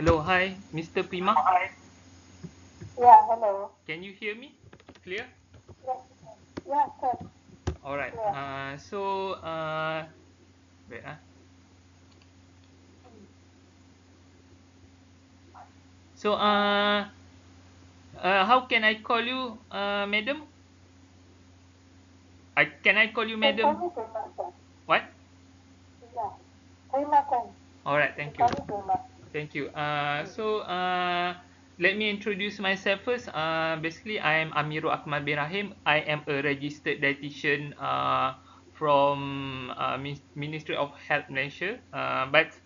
Hello, hi, Mr. Prima. Yeah, hello. Can you hear me? Clear? Yes, yeah, sir. All right. Yeah. Wait. So, how can I call you, madam? Can I call you Can call madam? me Prima, sir. What? Yeah, Prima can. All right. You can Thank you. call me Prima. Thank you. Mm. Let me introduce myself first. Basically, I am Amirul Akmal bin Rahim. I am a registered dietitian from Ministry of Health Malaysia. But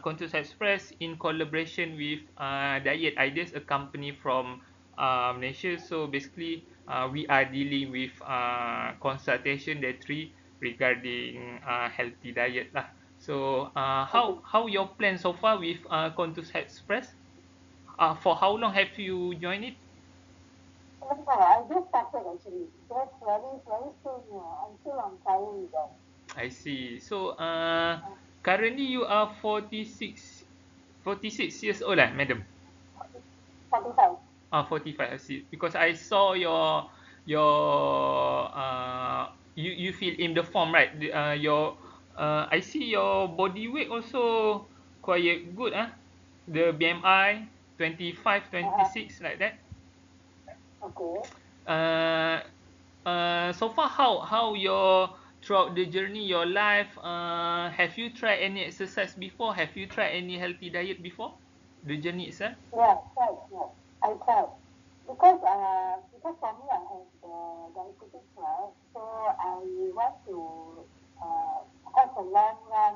Contours Express in collaboration with Diet Ideas, a company from Malaysia. So basically, we are dealing with consultation dietary regarding healthy diet lah. So, Okay. how your plan so far with Contours Express? For how long have you joined it? No, I just started actually. Just very soon. I'm still on trial with them. I see. So, currently you are 46 years old, madam? 45. 45. I see. Because I saw your you fill in the form, right? I see your body weight also quite good, The BMI 25, twenty Uh-huh. six like that. Okay. Uh, so far, how your throughout the journey, your life, have you tried any exercise before? Have you tried any healthy diet before? The journey itself? Yeah, right. Yeah. I tried. Because for me, I have the diabetes, right? So I want to have a long run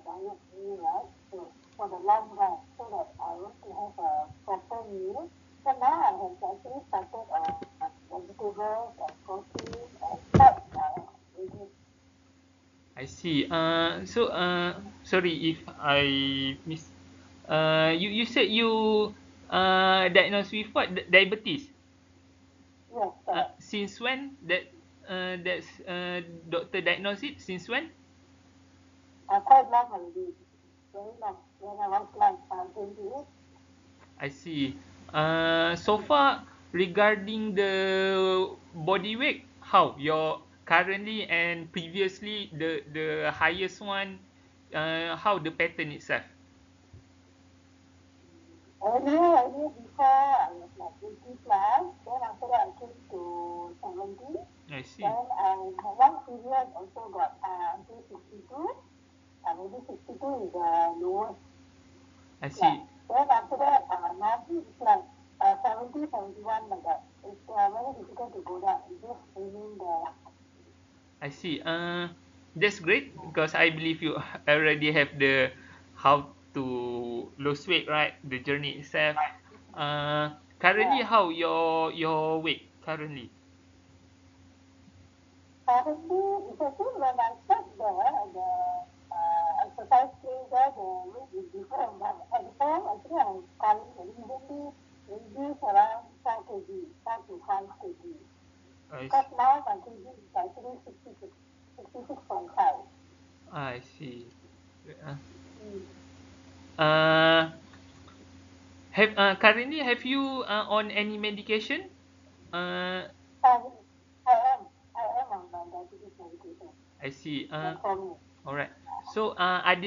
diet meal, right? So for the long run, so that I want to have a proper meal. So now I have actually started vegetables and protein and fat now. I see. Sorry if I miss. You said you diagnosed with what? Diabetes. Yes, correct. Since when that's doctor diagnosed it? Since when? Quite long already, very long. When I was like 28. I see. So far regarding the body weight, how your currently and previously the highest one, how the pattern itself? Earlier before I was like 80 plus, then after that I came to 70. I see. Then I one period also got until 62. Maybe 62 is the lowest I class. see. Then after that, now it's like 70, 71 like that. It's very difficult to go down. It's just remain there. I see. That's great because I believe you already have the how to lose weight, right? The journey itself. Currently, Yeah. how your weight currently? Currently, it's actually when I check the exercise place there, the weight is different. But at the time, actually, I'm carrying recently reduced around 5 kg, 5 to 5 kg. I Because see. now my kg is actually 66, 66.5. I see. Uh, Mm. uh, have currently have you on any medication? Uh, And I am on my diabetes medication. I see. Metformin. All right. So other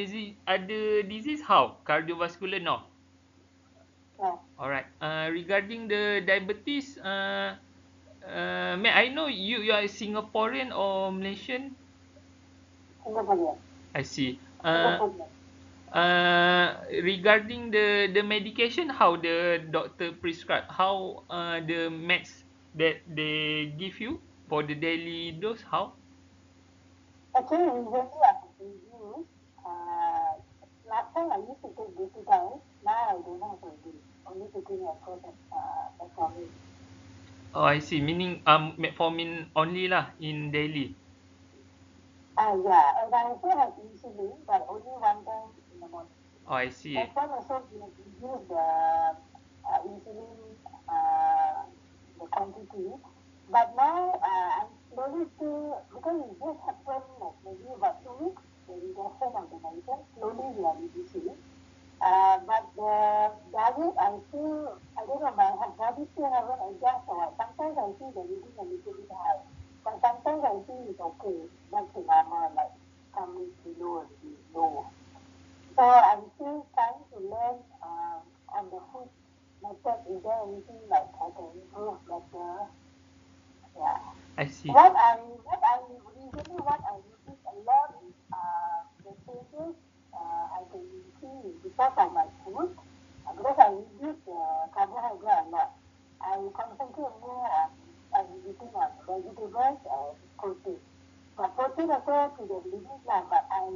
disease how cardiovascular no. Yeah, All right. Regarding the diabetes, may I know you are Singaporean or Malaysian? Singaporean. I see. Singaporean. Regarding the medication, how the doctor prescribe, how the meds that they give you for the daily dose, how? Actually, recently I have reduced. Uh, Last time I used to take glutathione. Now I don't have already. Only taking a course of metformin. Oh, I see. Meaning metformin only lah in daily. Yeah, and I also have insulin, but only one time in the morning. Oh, I see. That one also we have reduced the insulin uh, the quantity. But now I'm slowly still because it just happened like maybe about 2 weeks the reduction of the medicine. Slowly we are reducing. But the diet, I don't know, my body still haven't adjusted or what. Sometimes I see the reading a little bit high, but sometimes I see it's okay, back to normal, like come below and low. So I'm still trying to learn on the food method. Is there anything like I can improve better? Yeah. I see. What I usually what I notice a lot is the changes I can see because of my food because I reduce the carbohydrate a lot. I concentrate more on eating on vegetables and protein. But protein also to the limit lah, but I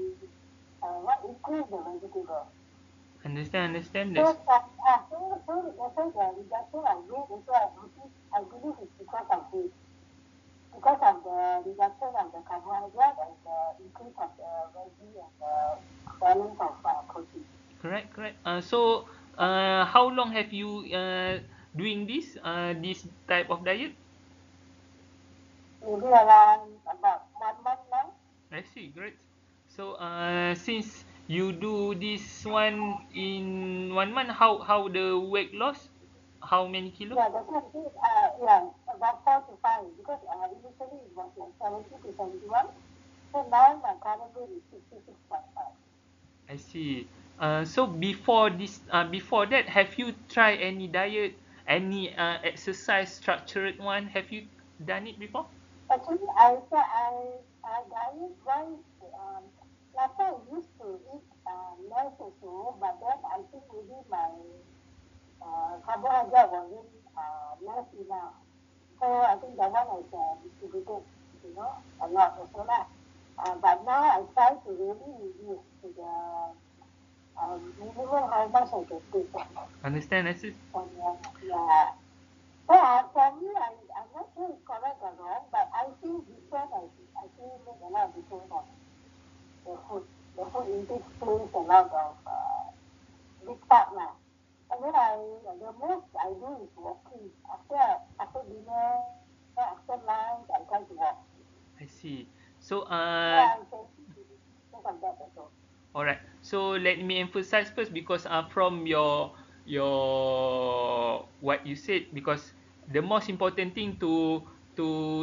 what increase the vegetable. Understand. So, That's so also the reduction of weight also I notice I believe it's because of weight. Because of the reduction of the carbohydrate and the increase of the veggie and the balance of protein. correct. So, how long have you doing this type of diet? Maybe around about 1 month now. I see, great. So, since you do this one in 1 month, how the weight loss? How many kilo? Yeah, that's what it is. Yeah, about 4 to 5 because initially it was like 70 to 71. So now my current weight is 66.5. I see. So before that, have you tried any diet, any exercise structured one? Have you done it before? Actually, I diet wise. Last time I used to eat less also, but then I think maybe my carbohydrate wasn't less enough. So I think that one is distributed, a lot also lah. But now I try to really reduce to the minimum how much I can take. Understand? I see. Yeah. So for me, I'm not sure it's correct or wrong, but I feel different. I feel make a lot of difference on the food. The food intake plays a lot of big part lah. And then the most I do is walking. After dinner, after lunch, I try to walk. I see. So So I can see because of that also. alright. So let me emphasize first because from your what you said, because the most important thing to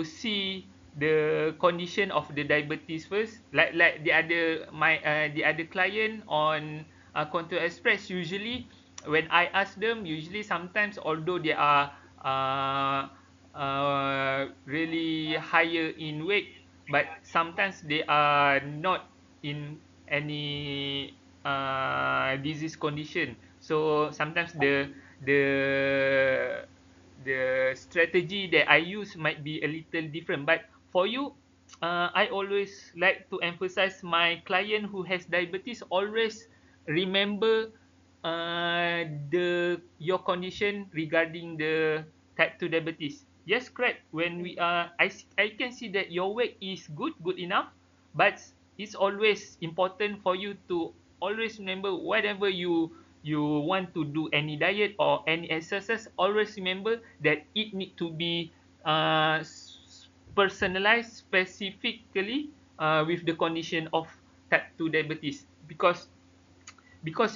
see the condition of the diabetes first, like the other client on Contour Express. Usually when I ask them, usually sometimes although they are uh, really higher in weight, but sometimes they are not in any disease condition. So sometimes the strategy that I use might be a little different. But for you, I always like to emphasize my client who has diabetes always remember the your condition regarding the type 2 diabetes. Yes, correct. When we I can see that your weight is good enough, but it's always important for you to always remember whatever you want to do any diet or any exercise, always remember that it need to be personalized specifically with the condition of type 2 diabetes, because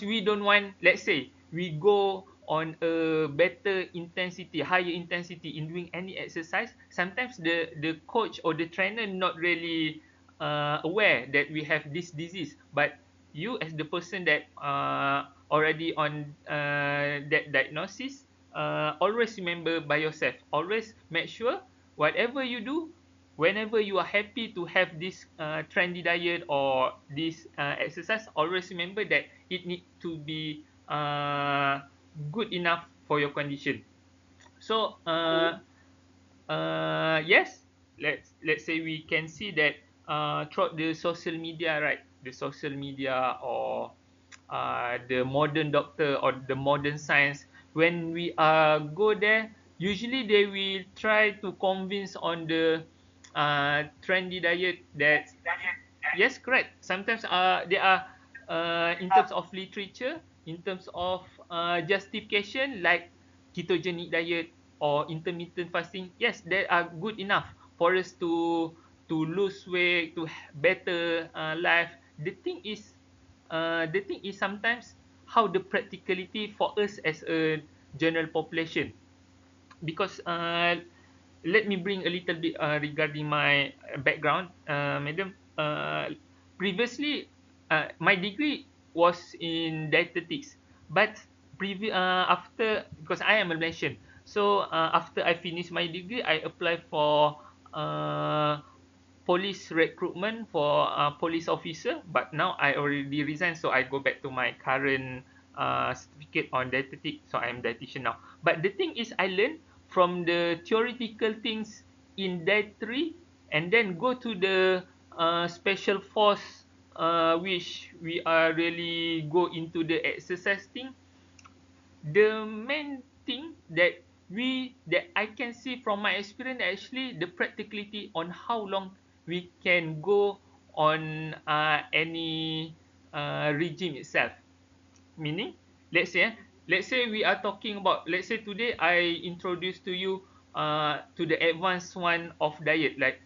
we don't want, let's say we go on a better intensity, higher intensity in doing any exercise. Sometimes the coach or the trainer not really aware that we have this disease, but you as the person that already on that diagnosis, always remember by yourself, always make sure whatever you do, whenever you are happy to have this trendy diet or this exercise, always remember that it need to be good enough for your condition. So yes, let's say we can see that throughout the social media, right? The social media or the modern doctor or the modern science, when we go there, usually they will try to convince on the trendy diet that yes, correct. Sometimes there are in terms of literature, in terms of justification, like ketogenic diet or intermittent fasting. Yes, they are good enough for us to lose weight, to better life. The thing is sometimes how the practicality for us as a general population. Because let me bring a little bit regarding my background, madam. Previously, my degree was in dietetics, but after, because I am a Malaysian, so after I finish my degree, I apply for uh, police recruitment for police officer. But now I already resigned, so I go back to my current certificate on dietetic, so I'm dietitian now. But the thing is, I learned from the theoretical things in dietary, and then go to the special force, which we are really go into the exercise thing. The main thing that I can see from my experience, actually the practicality on how long we can go on any regime itself. Meaning, let's say let's say we are talking about, let's say today I introduce to you to the advanced one of diet, like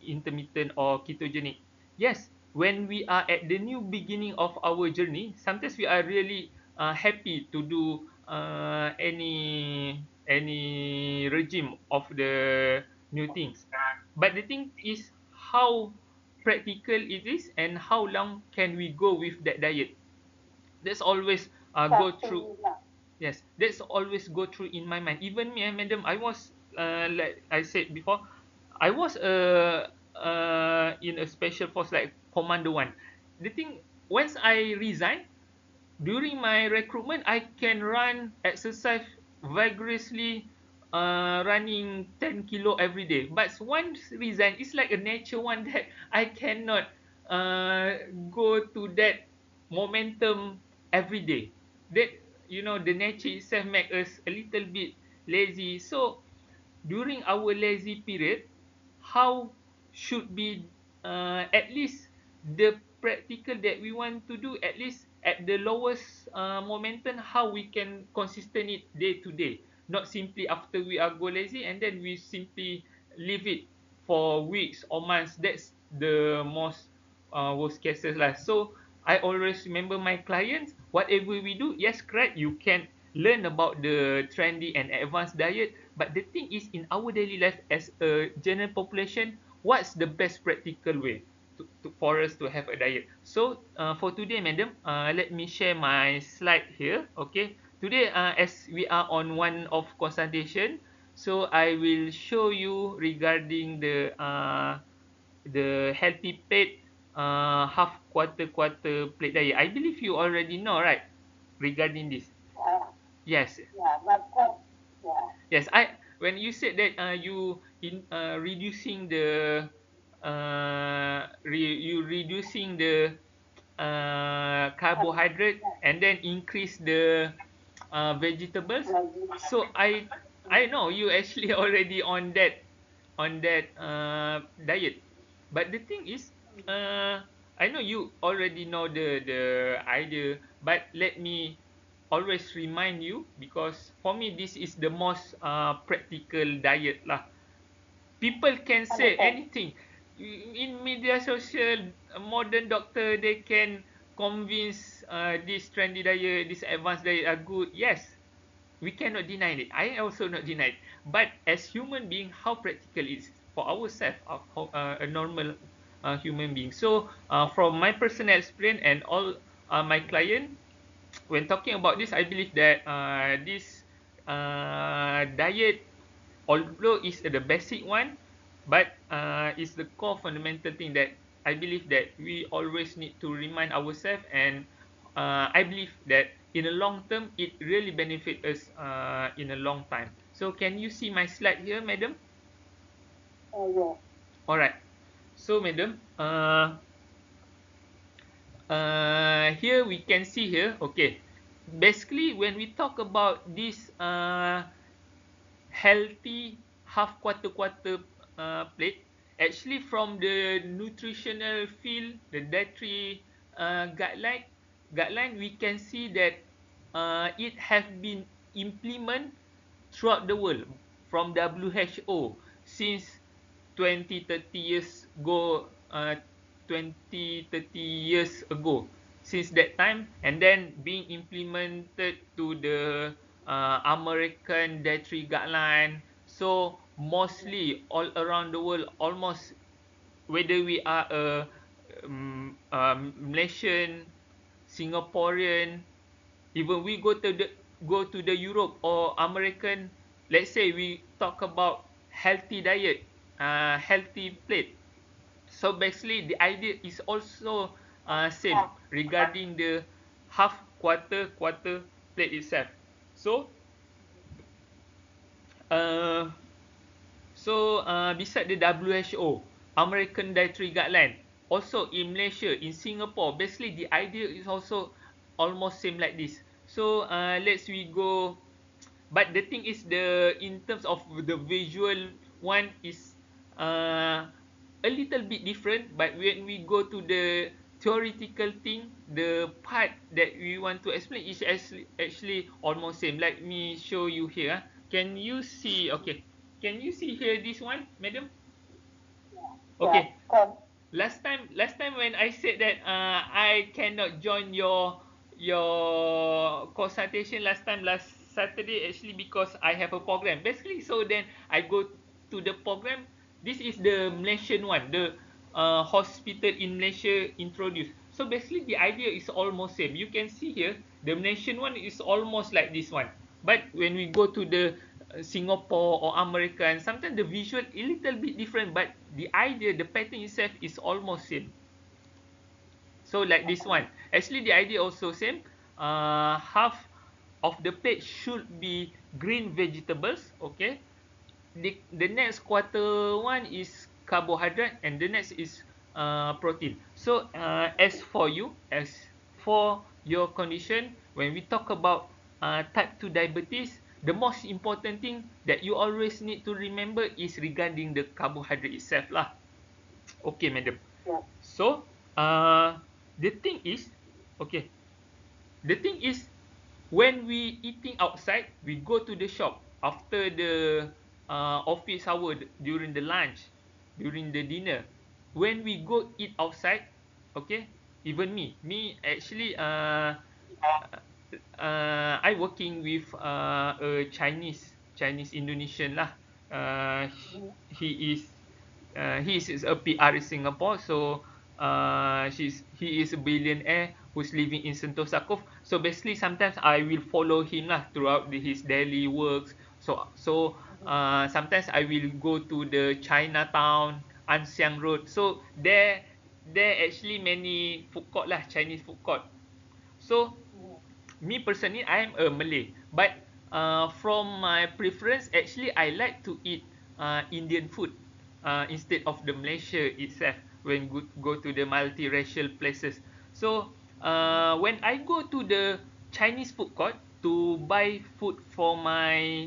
intermittent or ketogenic. Yes, when we are at the new beginning of our journey, sometimes we are really happy to do any regime of the new things. But the thing is, how practical it is and how long can we go with that diet. That's always go through. Exactly lah. Yes, that's always go through in my mind. Even me, madam, I was like I said before, I was in a special force like Commando One. The thing, once I resign, during my recruitment, I can run exercise vigorously, running 10 kilo every day. But once resign, it's like a nature one that I cannot go to that momentum every day. That, the nature itself make us a little bit lazy. So during our lazy period, how should be at least the practical that we want to do, at least at the lowest momentum, how we can consistent it day to day, not simply after we are go lazy and then we simply leave it for weeks or months. That's the most worst cases lah. So I always remember my clients, whatever we do, yes, correct, you can learn about the trendy and advanced diet, but the thing is, in our daily life as a general population, what's the best practical way for us to have a diet? So for today, madam, let me share my slide here. Okay, today, as we are on one of consultation, so I will show you regarding the healthy plate, half quarter plate diet. I believe you already know, right, regarding this. Yeah, Yes. yeah, but yeah, Yes, I when you said that you in reducing the you reducing the carbohydrate yeah, and then increase the vegetables. like So I know you actually already on that diet. But the thing is, I know you already know the idea, but let me always remind you, because for me this is the most practical diet lah. People can say understand. anything in media social, modern doctor, they can convince this trendy diet, this advanced diet are good. Yes, we cannot deny it. I also not deny it. But as human being, how practical is for ourselves, a normal human being. So from my personal experience and all my client, when talking about this, I believe that this diet, although is the basic one, but is the core fundamental thing that I believe that we always need to remind ourselves, and I believe that in the long term it really benefit us in a long time. So can you see my slide here, madam? Yeah, All right. So, madam, here we can see here. Okay, basically when we talk about this healthy half quarter plate, actually from the nutritional field, the dietary guideline, we can see that it have been implemented throughout the world from WHO since 20 30 years ago, 20 30 years ago, since that time, and then being implemented to the American dietary guideline. So mostly all around the world, almost whether we are a Malaysian, Singaporean, even we go to the Europe or American, let's say we talk about healthy diet, healthy plate. So basically the idea is also same regarding the half, quarter plate itself. So uh, beside the WHO, American Dietary Guideline, also in Malaysia, in Singapore, basically the idea is also almost same like this. So let's we go, but the thing is the in terms of the visual one is a little bit different. But when we go to the theoretical thing, the part that we want to explain is actually almost same. Let me show you here. Can you see? Okay, can you see here this one, madam? Yeah. Okay. Last time when I said that I cannot join your consultation last Saturday, actually because I have a program. Basically, so then I go to the program. This is the Malaysian one, the hospital in Malaysia introduced. So basically the idea is almost same. You can see here the Malaysian one is almost like this one. But when we go to the Singapore or American, sometimes the visual a little bit different, but the idea, the pattern itself is almost same. So like this one, actually the idea also same. Half of the plate should be green vegetables. Okay. The next quarter one is carbohydrate, and the next is protein. So as for your condition, when we talk about type 2 diabetes, the most important thing that you always need to remember is regarding the carbohydrate itself lah. Okay, madam. Yeah. So the thing is, okay, the thing is, when we eating outside, we go to the shop after the office hour, during the lunch, during the dinner. When we go eat outside, okay, even me actually I working with a Chinese Indonesian lah. He is he is a PR in Singapore. So he is a billionaire who's living in Sentosa Cove. So basically sometimes I will follow him lah throughout his daily works. So sometimes I will go to the Chinatown, Ann Siang Road. So there actually many food court lah, Chinese food court. So me personally, I am a Malay, but from my preference, actually I like to eat Indian food instead of the Malaysia itself when go to the multiracial places. So when I go to the Chinese food court to buy food for my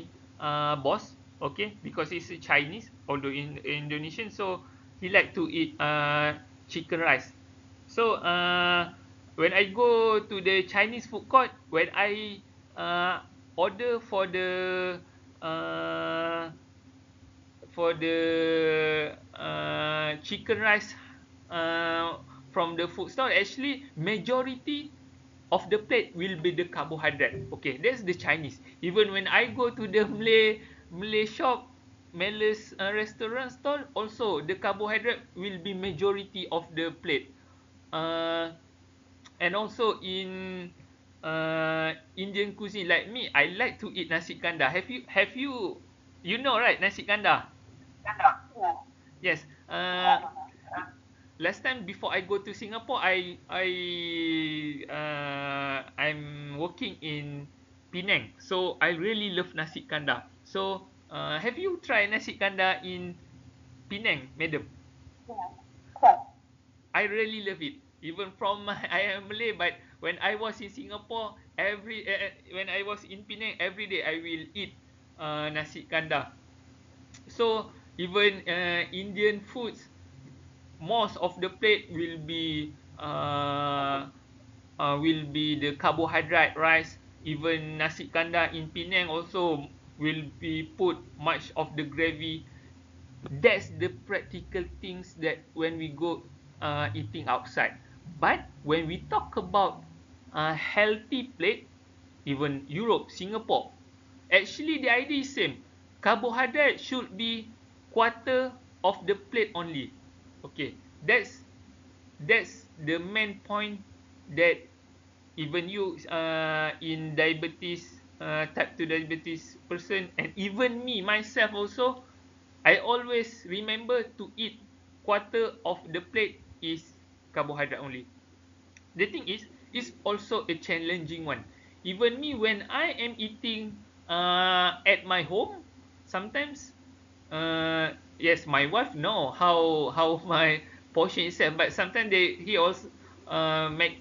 boss, okay, because he's a Chinese, although in Indonesian, so he like to eat chicken rice. So when I go to the Chinese food court, when I order uh, for the chicken rice uh, from the food store, actually majority of the plate will be the carbohydrate. Okay, that's the Chinese. Even when I go to the Malay shop, Malay's restaurant stall, also the carbohydrate will be majority of the plate. Uh, and also in Indian cuisine, like me, I like to eat nasi kandar. Have you you know, right, nasi kandar? Yeah. Yes. Last time before I go to Singapore, I'm working in Penang, so I really love nasi kandar. So have you tried nasi kandar in Penang, madam? Yeah. Correct. I really love it. Even from I am Malay, but when I was in Singapore, when I was in Penang, every day I will eat nasi kandar. So even Indian foods, most of the plate will be the carbohydrate rice. Even nasi kandar in Penang also will be put much of the gravy. That's the practical things that when we go eating outside. But when we talk about healthy plate, even Europe, Singapore, actually the idea is same. Carbohydrate should be quarter of the plate only. Okay, that's the main point that even you in diabetes type 2 diabetes person, and even me myself also, I always remember to eat quarter of the plate is carbohydrate only. The thing is, it's also a challenging one. Even me, when I am eating at my home, sometimes, yes, my wife know how my portion is set, but sometimes he also make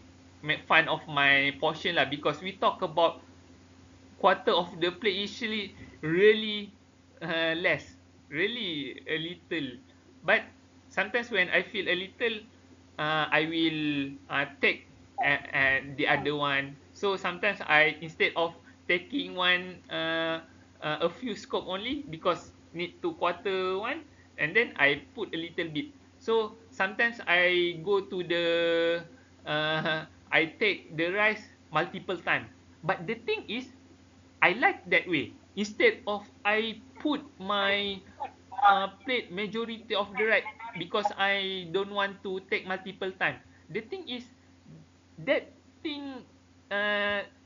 fun of my portion lah, because we talk about quarter of the plate usually really less, really a little. But sometimes when I feel a little, I will take the other one. So sometimes I, instead of taking one a few scoop only, because need to quarter one, and then I put a little bit. So sometimes I go to the I take the rice multiple time. But the thing is, I like that way. Instead of I put my plate majority of the right, because I don't want to take multiple time. The thing is, that thing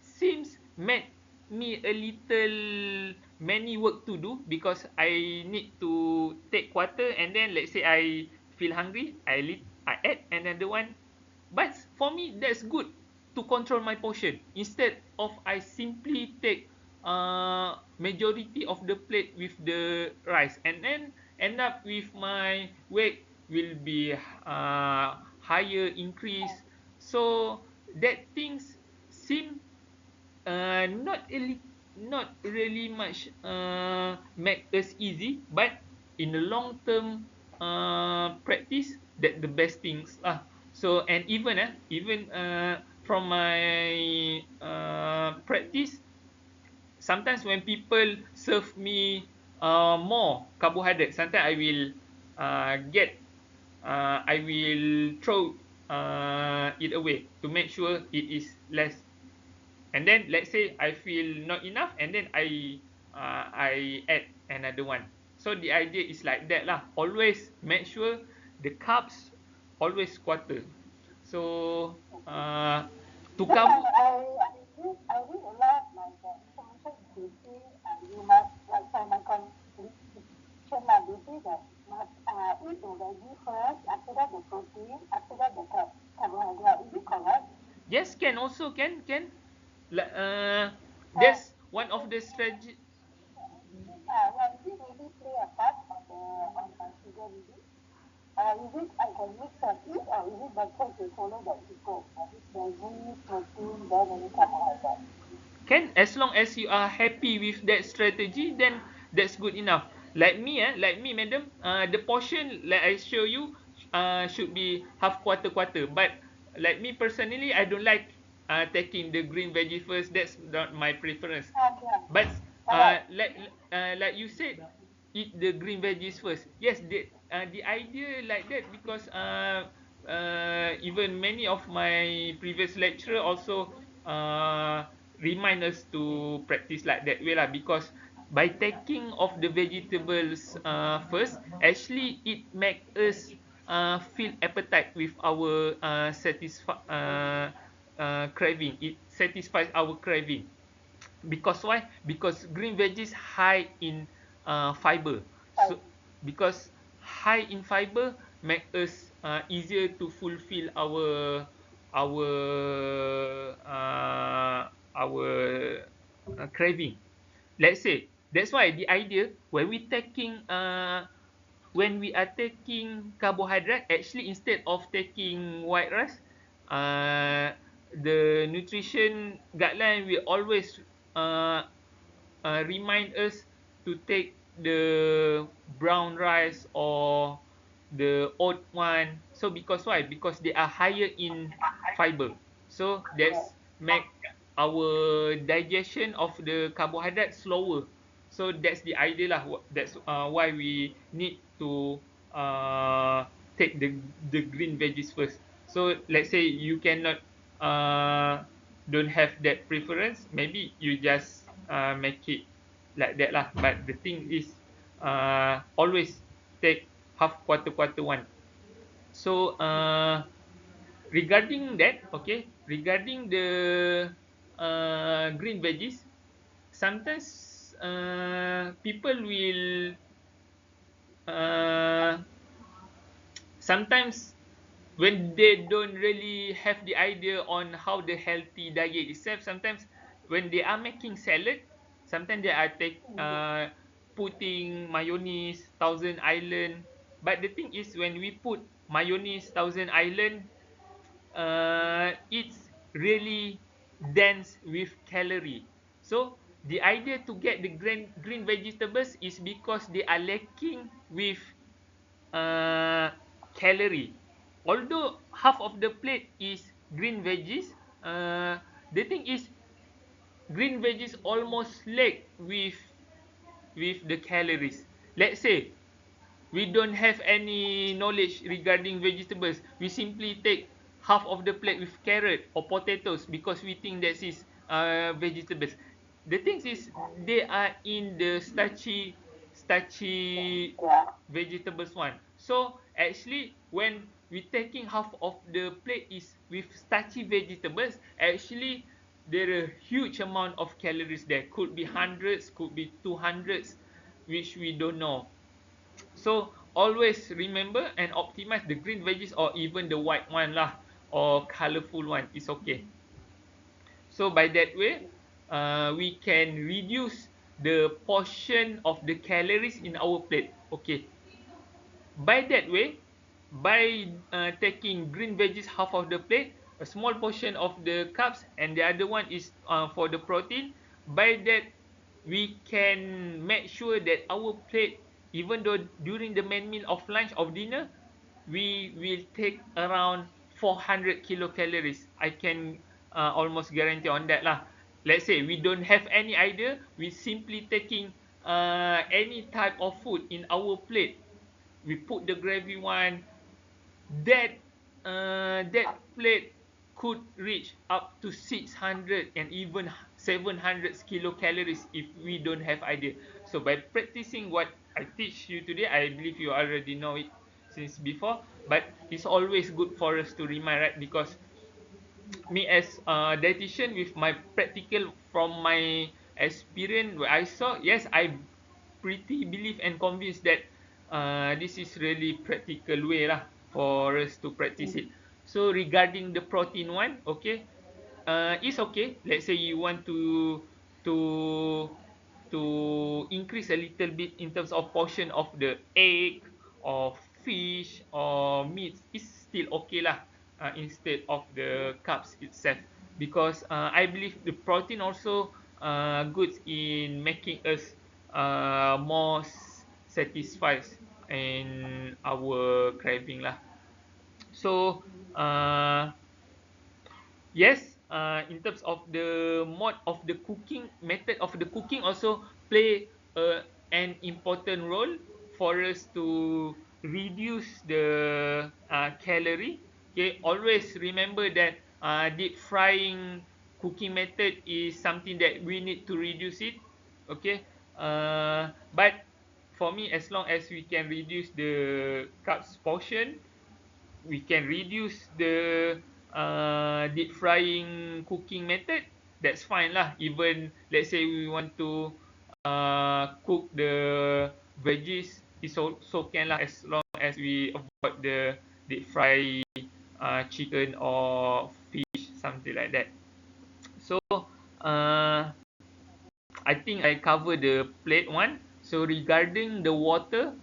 seems make me a little many work to do, because I need to take quarter, and then let's say I feel hungry, I add another one. But for me, that's good to control my portion. Instead of I simply take majority of the plate with the rice, and then end up with my weight will be higher increase. So that things seem not really much make us easy, but in the long term practice, that the best things lah. So, and even from my practice, sometimes when people serve me more carbohydrate, sometimes I will get I will throw it away to make sure it is less. And then let's say I feel not enough, and then I add another one. So the idea is like that lah. Always make sure the carbs always quarter. So to Because cover. I read a lot like the information they say you must, like for my condition like they say that must eat the veggie first, after that the protein, after that the carbohydrate. Is it correct? Yes, can also, can like Uh, that's one of the strategy. like is it really play a part on my sugar reading? Is it I can mix and eat, or is it better to follow the equal? That is veggie, protein, then only carbohydrate. Can, as long as you are happy with that strategy, then that's good enough. Like me, madam, the portion like I show you should be half quarter quarter. But like me personally, I don't like taking the green veggie first. That's not my preference. Yeah, But correct. like you said, eat the green veggies first. Yes, the idea like that, because even many of my previous lecturer also remind us to practice like that way lah, because by taking of the vegetables first, actually it make us feel appetite with our craving. It satisfies our craving. Because why? Because green veggies high in fiber. Fine. So because high in fiber make us easier to fulfill our uh, our craving. Let's say that's why the idea when we are taking carbohydrate, actually instead of taking white rice, uh, the nutrition guideline will always uh, remind us to take the brown rice or the oat one. So because why? Because they are higher in fiber. So Yes. that's make our digestion of the carbohydrate slower. So that's the idea lah. That's why we need to take the green veggies first. So let's say you cannot don't have that preference, maybe you just make it like that lah. But the thing is always take half quarter one. So regarding that, okay, regarding the green veggies, sometimes people will uh, sometimes when they don't really have the idea on how the healthy diet itself, sometimes when they are making salad, sometimes they are putting mayonnaise Thousand Island. But the thing is, when we put mayonnaise Thousand Island, it's really dense with calorie. So the idea to get the green vegetables is because they are lacking with uh, calorie. Although half of the plate is green veggies, the thing is green veggies almost lack with the calories. Let's say we don't have any knowledge regarding vegetables. We simply take half of the plate with carrot or potatoes because we think that is vegetables. The thing is they are in the starchy Yeah. vegetables one. So actually when we taking half of the plate is with starchy vegetables, actually there are huge amount of calories there. Could be hundreds, could be 200s, which we don't know. So always remember and optimize the green veggies or even the white one lah or colorful one is okay. So by that way, we can reduce the portion of the calories in our plate. Okay. By that way, by taking green veggies half of the plate, a small portion of the carbs, and the other one is for the protein. By that, we can make sure that our plate, even though during the main meal of lunch of dinner, we will take around 400 kilocalories. I can almost guarantee on that lah. Let's say we don't have any idea, we simply taking any type of food in our plate, we put the gravy one, that that plate could reach up to 600 and even 700 kilocalories if we don't have idea. So by practicing what I teach you today, I believe you already know it since before, but it's always good for us to remind, right? Because me as a dietitian, with my practical from my experience where I saw, yes, I pretty believe and convinced that this is really practical way lah for us to practice it. So regarding the protein one, okay, it's okay. Let's say you want to to increase a little bit in terms of portion of the egg or fish or meat, it's still okay lah, instead of the carbs itself, because I believe the protein also good in making us more satisfied in our craving lah. So yes, in terms of the mode of the cooking, method of the cooking also play an important role for us to reduce the calorie. Okay, always remember that deep frying cooking method is something that we need to reduce it. Okay, but for me, as long as we can reduce the carbs portion, we can reduce the deep frying cooking method, that's fine lah. Even let's say we want to cook the veggies, it's also can lah, as long as we avoid the deep fry chicken or fish, something like that. So uh, I think I cover the plate one. So regarding the water,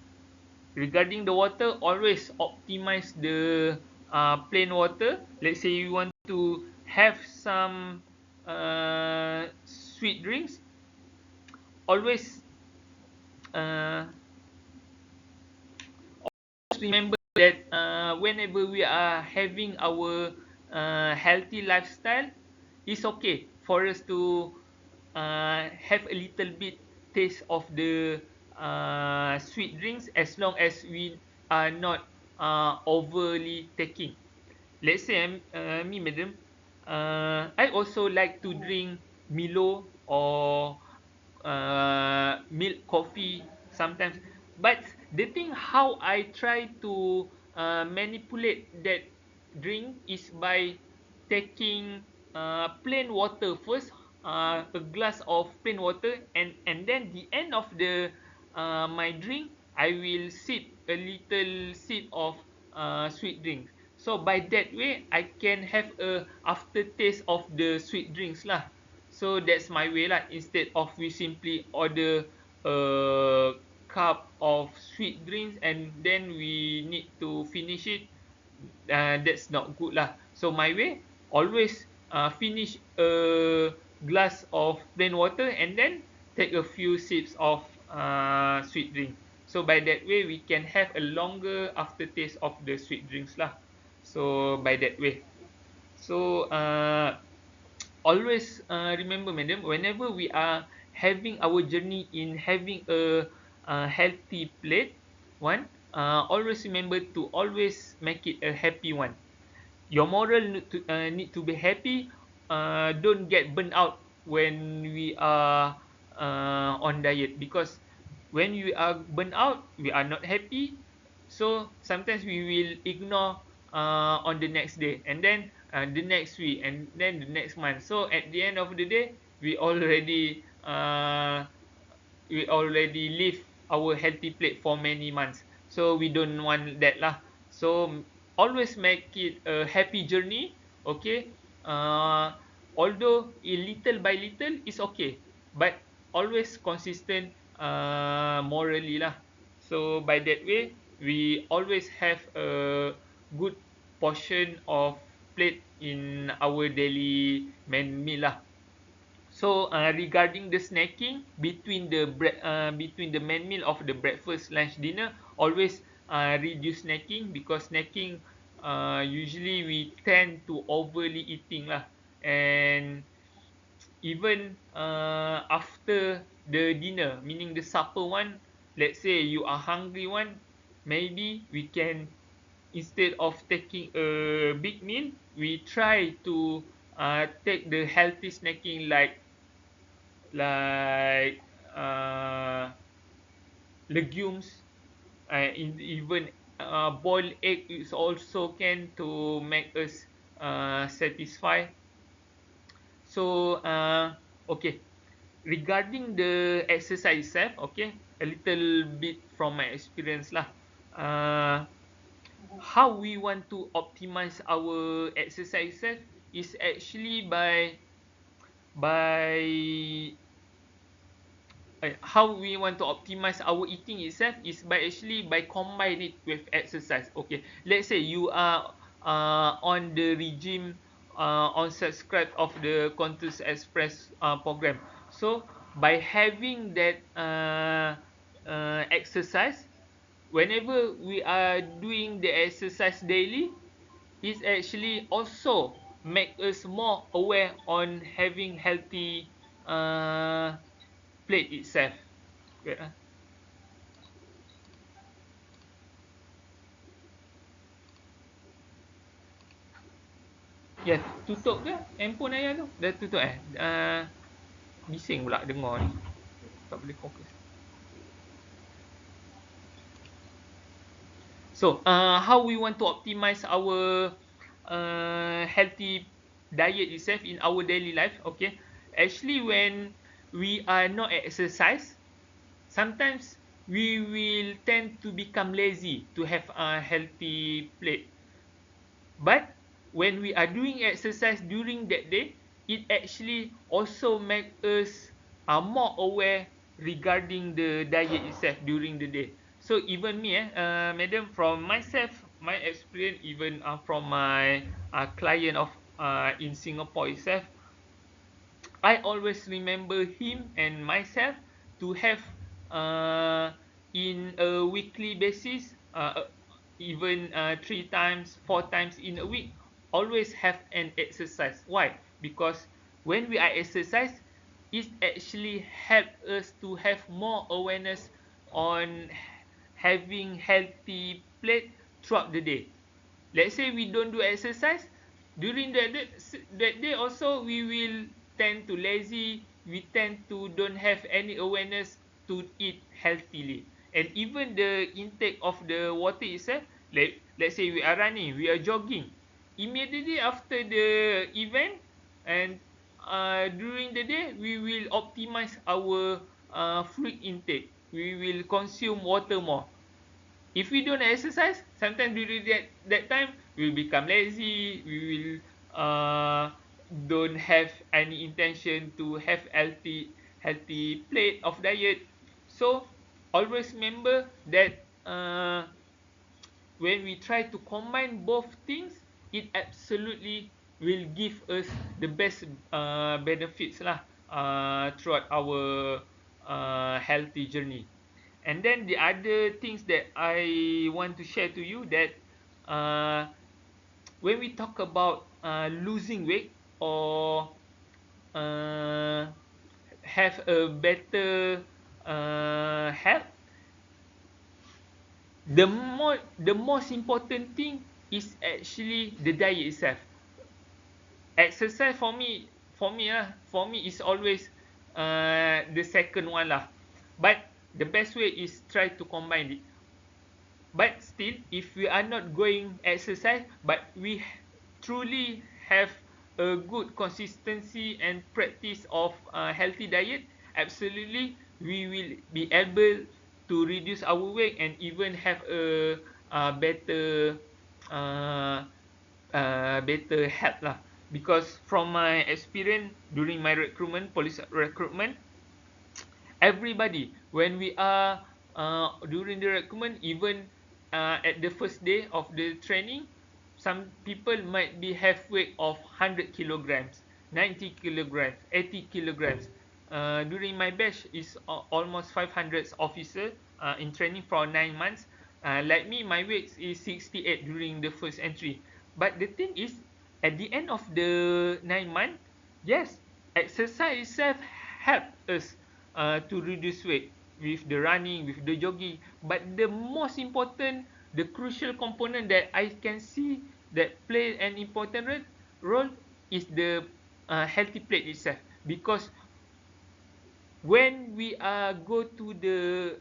always optimize the plain water. Let's say you want to have some sweet drinks, always uh, remember that whenever we are having our healthy lifestyle, it's okay for us to have a little bit taste of the sweet drinks, as long as we are not overly taking. let's say me, madam, I also like to drink Milo or milk coffee sometimes. But the thing how I try to manipulate that drink is by taking plain water first, a glass of plain water, and then the end of the my drink, I will sip a little sip of sweet drink. So by that way, I can have a aftertaste of the sweet drinks lah. So that's my way lah. Instead of we simply order a cup of sweet drinks and then we need to finish it, that's not good lah. So my way, always finish a glass of plain water and then take a few sips of sweet drink. So by that way, we can have a longer aftertaste of the sweet drinks lah. So by that way. So always remember, madam, whenever we are having our journey in having a healthy plate one, always remember to always make it a happy one. Your moral need to be happy. Don't get burnt out when we are on diet, because when we are burnt out, we are not happy. So sometimes we will ignore on the next day, and then the next week, and then the next month. So at the end of the day, we already live our healthy plate for many months. So we don't want that lah. So always make it a happy journey. Okay. Although little by little is okay, but always consistent morally lah. So by that way, we always have a good portion of plate in our daily meal lah. So regarding the snacking between the main meal of the breakfast, lunch, dinner, always reduce snacking, because snacking usually we tend to overly eating lah, and even after the dinner, meaning the supper one, let's say you are hungry one, maybe we can, instead of taking a big meal, we try to take the healthy snacking like uh, legumes, even boiled egg is also can to make us satisfy. So okay, regarding the exercise itself, okay, a little bit from my experience lah. uh, how we want to optimize our exercise itself is actually by how we want to optimize our eating itself is by actually by combine it with exercise. Okay, let's say you are on the regime, on subscribe of the Qantas Express program. So by having that exercise, whenever we are doing the exercise daily, is actually also make us more aware on having healthy plate itself. Wait, ya, tutup ke handphone ayah tu? Dah tutup bising pula dengar ni. Tak boleh fokus. So, how we want to optimize our healthy diet itself in our daily life? Okay, actually, when we are not exercise, sometimes we will tend to become lazy to have a healthy plate. But when we are doing exercise during that day, it actually also make us more aware regarding the diet itself during the day. So even me, madam, from myself, my experience, even from my client of in Singapore itself, I always remember him and myself to have in a weekly basis, even 3 times, 4 times in a week, always have an exercise. Why? Because when we are exercise, it actually help us to have more awareness on having healthy plate throughout the day. let's say we don't do exercise during that day also, we will tend to lazy, we tend to don't have any awareness to eat healthily. And even the intake of the water itself, let's say we are running, we are jogging, immediately after the event, and during the day we will optimize our fluid intake, we will consume water more. If we don't exercise, sometimes during that time we will become lazy, we will don't have any intention to have healthy plate of diet. So always remember that when we try to combine both things, it absolutely will give us the best benefits lah throughout our healthy journey. And then the other things that I want to share to you, that uh, when we talk about losing weight or uh, have a better health, the most important thing is actually the diet itself. Exercise for me is always the second one lah. But the best way is try to combine it. But still, if we are not going exercise, but we truly have a good consistency and practice of healthy diet, absolutely we will be able to reduce our weight and even have a better uh, better health lah. Because from my experience during my recruitment, police recruitment, everybody, when we are during the recruitment, even at the first day of the training, some people might be have weight of 100 kilograms, 90 kilograms, 80 kilograms. During my batch is almost 500 officer in training for 9 months. Like me, my weight is 68 during the first entry. But the thing is, at the end of the 9 months, yes, exercise itself help us to reduce weight with the running, with the jogging. But the most important, the crucial component that I can see that play an important role is the healthy plate itself. Because when we go to the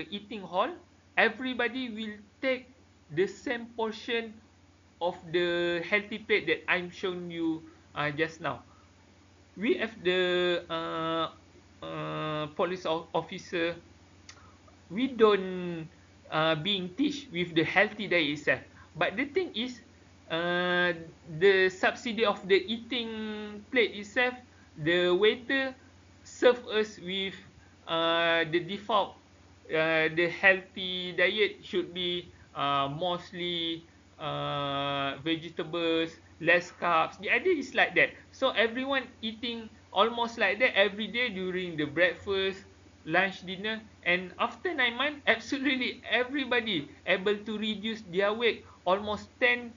eating hall, everybody will take the same portion of the healthy plate that I'm showing you just now. We have the police officer, we don't being teach with the healthy diet itself. But the thing is, the subsidy of the eating plate itself, the waiter serve us with the default, the healthy diet should be mostly vegetables, less carbs. The idea is like that. So everyone eating almost like that every day during the breakfast, lunch, dinner, and after 9 months, absolutely everybody able to reduce their weight almost 10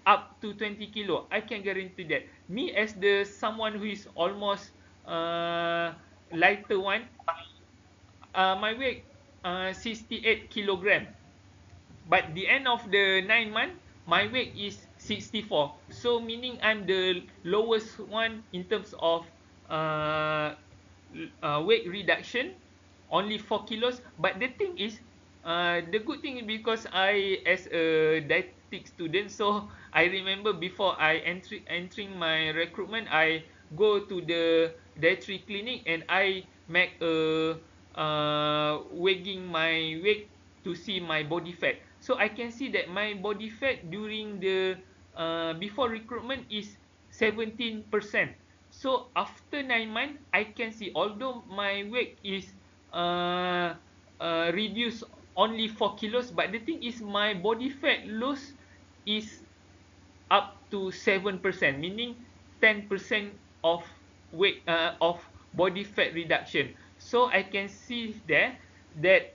up to 20 kilo. I can guarantee that. Me as the someone who is almost lighter one, my weight 68 kilogram. But the end of the 9 month, my weight is 64. So meaning I'm the lowest one in terms of uh, weight reduction, only 4 kilos. But the thing is, the good thing is because I as a dietetic student, so I remember before I entering my recruitment, I go to the dietary clinic and I make a weighing my weight to see my body fat. So I can see that my body fat during the before recruitment is 17%. So after 9 months, I can see although my weight is uh, reduced only 4 kilos, but the thing is my body fat loss is up to 7%, meaning 10% of weight of body fat reduction. So I can see there that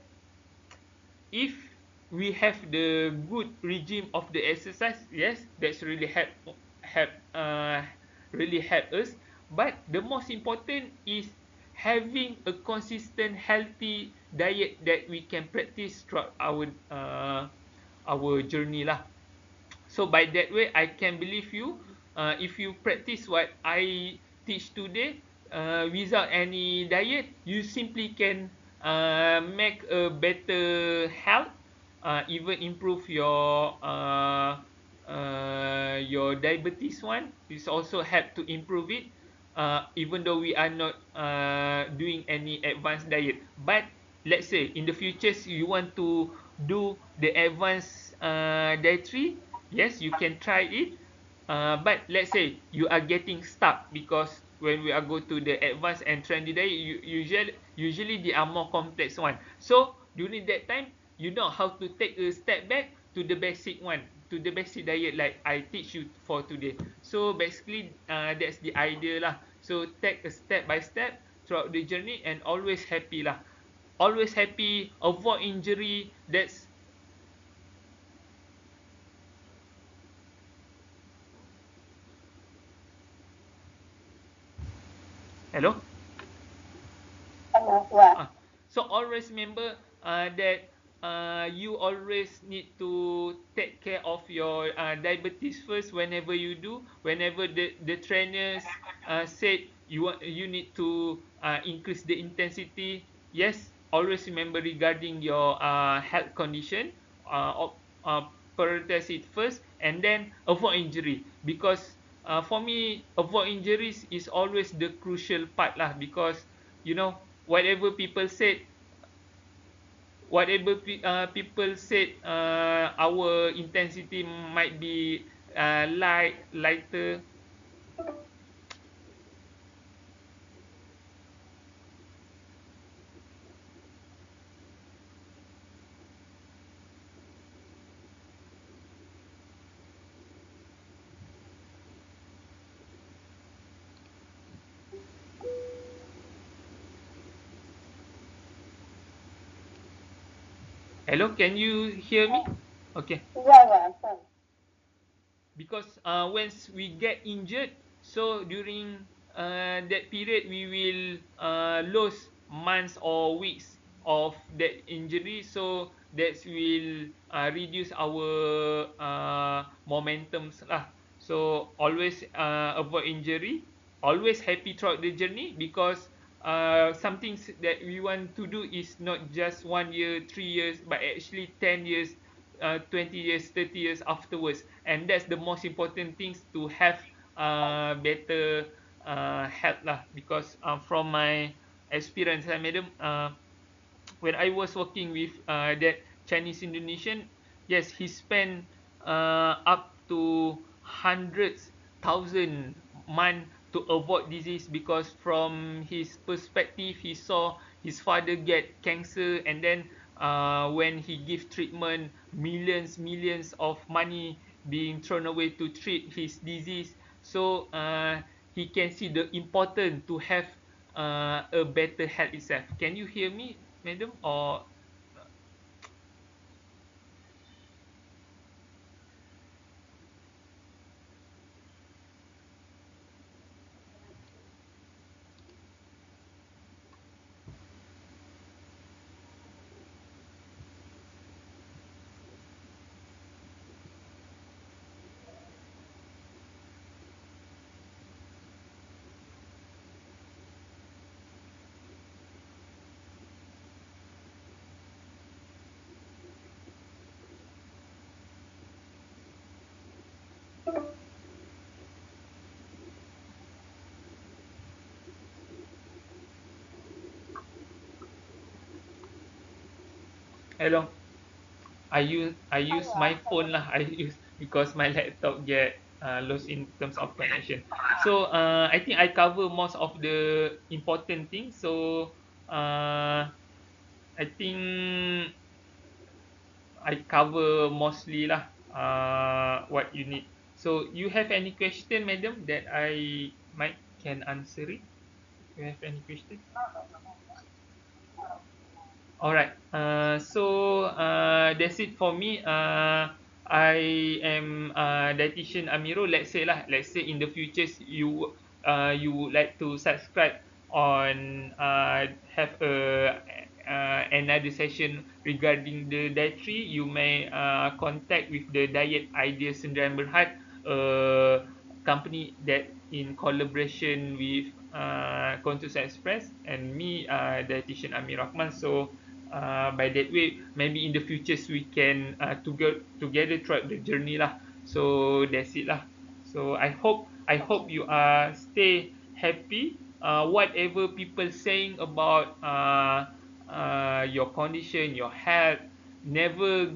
if we have the good regime of the exercise, yes, that's really help really help us. But the most important is having a consistent healthy diet that we can practice throughout our journey lah. So by that way, I can believe you. If you practice what I teach today, without any diet, you simply can make a better health, even improve your diabetes one. It's also help to improve it, even though we are not doing any advanced diet. But let's say in the futures you want to do the advanced dietary, yes, you can try it. But let's say you are getting stuck, because when we are go to the advanced and trendy diet, usually they are more complex one. So during that time, you know how to take a step back to the basic one, to the basic diet like I teach you for today. So basically, that's the idea lah. So take a step by step throughout the journey, and always happy lah. Always happy, avoid injury. That's hello. Hello, yeah. So always remember that you always need to take care of your diabetes first whenever you do. Whenever the trainers said you need to increase the intensity, yes, always remember regarding your health condition. Prioritize it first, and then avoid injury, because for me, avoid injuries is always the crucial part lah, because whatever people said, people said, our intensity might be lighter. Hello, can you hear me? Okay. Yeah, I can. Because once we get injured, so during that period we will lose months or weeks of that injury, so that will reduce our momentums lah. So always avoid injury, always happy throughout the journey, because some things that we want to do is not just 1 year, 3 years, but actually 10 years, 20 years, 30 years afterwards. And that's the most important things, to have better health lah. Because from my experience, madam, when I was working with that Chinese Indonesian, yes, he spent up to hundreds thousand month to avoid disease, because from his perspective, he saw his father get cancer, and then when he give treatment, millions of money being thrown away to treat his disease. So he can see the important to have a better health itself. Can you hear me, madam? Or hello? I use my phone lah. I use because my laptop get lost in terms of connection. So I think I cover most of the important things. So I think I cover mostly lah what you need. So you have any question, madam, that I might can answer it? You have any question? Alright. That's it for me. I am dietitian Amiro. Let's say in the futures you would like to subscribe on have a another session regarding the dietary, you may contact with the Diet Idea Sendirian Berhad, a company that in collaboration with Conscious Express and me, dietitian Amir Rahman. So by that way, maybe in the futures we can together throughout the journey lah. So that's it lah. So I hope you stay happy. Whatever people saying about your condition, your health, never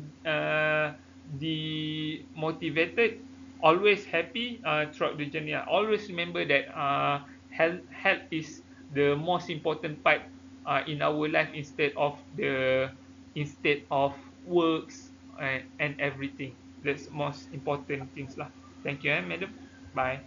demotivated. Always happy throughout the journey. Always remember that health is the most important part in our life instead of works and everything. That's most important things lah. Thank you, madam. Bye.